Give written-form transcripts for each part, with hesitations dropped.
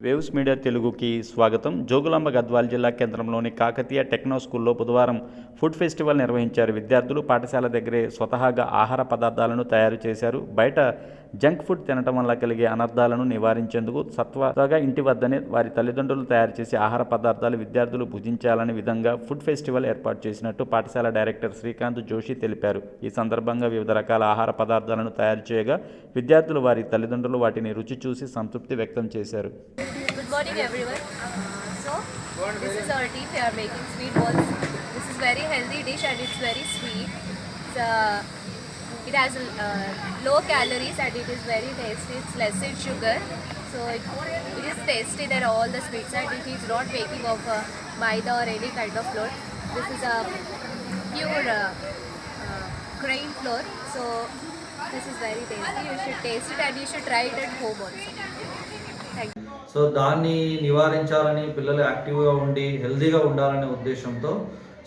Waves media తెలుగుకి స్వాగతం. జోగులాంబ గద్వాల జిల్లా కేంద్రంలోని కాకతీయ టెక్నో స్కూల్లో బుధవారం ఫుడ్ ఫెస్టివల్ నిర్వహించారు. విద్యార్థులు పాఠశాల దగ్గరే స్వతహాగా ఆహార పదార్థాలను తయారు చేశారు. బయట జంక్ ఫుడ్ తినటం వల్ల కలిగే అనర్థాలను నివారించేందుకు సత్వరగా ఇంటి వద్దనే వారి తల్లిదండ్రులు తయారు చేసే ఆహార పదార్థాలు విద్యార్థులు భుజించాలనే విధంగా ఫుడ్ ఫెస్టివల్ ఏర్పాటు చేసినట్టు పాఠశాల డైరెక్టర్ శ్రీకాంత్ జోషి తెలిపారు. ఈ సందర్భంగా వివిధ రకాల ఆహార పదార్థాలను తయారు చేయగా విద్యార్థులు వారి తల్లిదండ్రులు వాటిని రుచి చూసి సంతృప్తి వ్యక్తం చేశారు. Good morning everyone. This is our tea. We are making sweet balls. This is very healthy dish and it's very sweet. It has low calories and it is very tasty. It's less in sugar, so it is tasty than all the sweets and it is not making of maida or any kind of flour. This is a pure grain flour, so this is very tasty. You should taste it and you should try it at home also. So దాన్ని నివారించాలని, పిల్లలు యాక్టివ్గా ఉండి హెల్తీగా ఉండాలనే ఉద్దేశంతో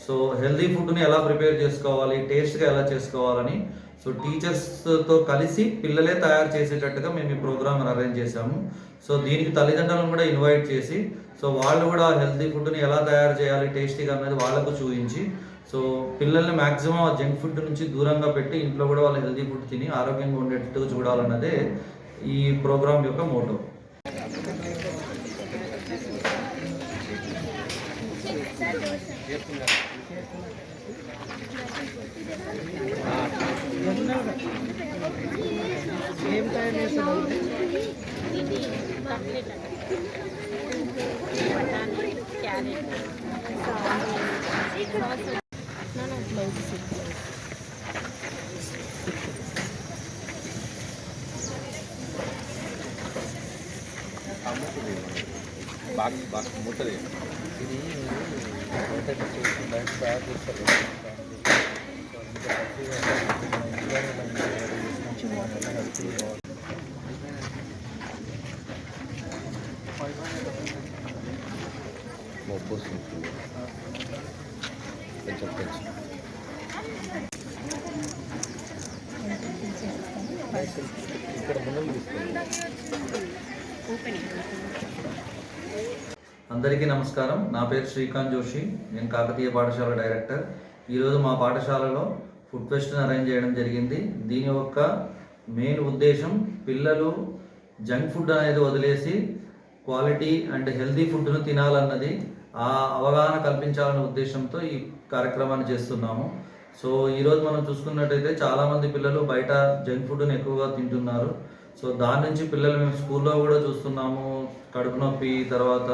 so healthy ఫుడ్ని ఎలా prepare చేసుకోవాలి, టేస్ట్గా ఎలా చేసుకోవాలని సో టీచర్స్తో కలిసి పిల్లలే తయారు చేసేటట్టుగా మేము ఈ ప్రోగ్రామ్ అరేంజ్ చేశాము. సో దీనికి తల్లిదండ్రులను కూడా ఇన్వైట్ చేసి సో వాళ్ళు కూడా హెల్తీ ఫుడ్ని ఎలా తయారు చేయాలి టేస్టీగా అనేది వాళ్ళకు చూపించి సో పిల్లల్ని మ్యాక్సిమం ఆ జంక్ ఫుడ్ నుంచి దూరంగా పెట్టి ఇంట్లో కూడా వాళ్ళు హెల్తీ ఫుడ్ తిని ఆరోగ్యంగా ఉండేటట్టుగా చూడాలన్నదే ఈ ప్రోగ్రామ్ యొక్క మోటో. ఏం తయారు చేస్తున్నారు? బాగా ముట్టది ఇది తయారు చేస్తారు. ఇక్కడ ముందు అందరికీ నమస్కారం. నా పేరు శ్రీకాంత్ జోషి. నేను కాకతీయ పాఠశాల డైరెక్టర్. ఈరోజు మా పాఠశాలలో ఫుడ్ ఫెస్ట్ని అరేంజ్ చేయడం జరిగింది. దీని యొక్క మెయిన్ ఉద్దేశం పిల్లలు జంక్ ఫుడ్ అనేది వదిలేసి క్వాలిటీ అండ్ హెల్తీ ఫుడ్ను తినాలన్నది, ఆ అవగాహన కల్పించాలనే ఉద్దేశంతో ఈ కార్యక్రమాన్ని చేస్తున్నాము. సో ఈరోజు మనం చూసుకున్నట్టయితే చాలామంది పిల్లలు బయట జంక్ ఫుడ్ని ఎక్కువగా తింటున్నారు. సో దాని నుంచి పిల్లలు మేము స్కూల్లో కూడా చూస్తున్నాము, కడుపు నొప్పి, తర్వాత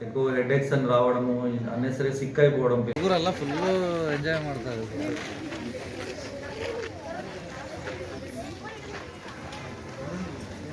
ఎక్కువ హెడేక్స్ అని రావడము, అన్నెసరీ సిక్ అయిపోవడం. ಫುಲ್ ಎಂಜಾಯ್ ಮಾಡ್ತಾರೆ.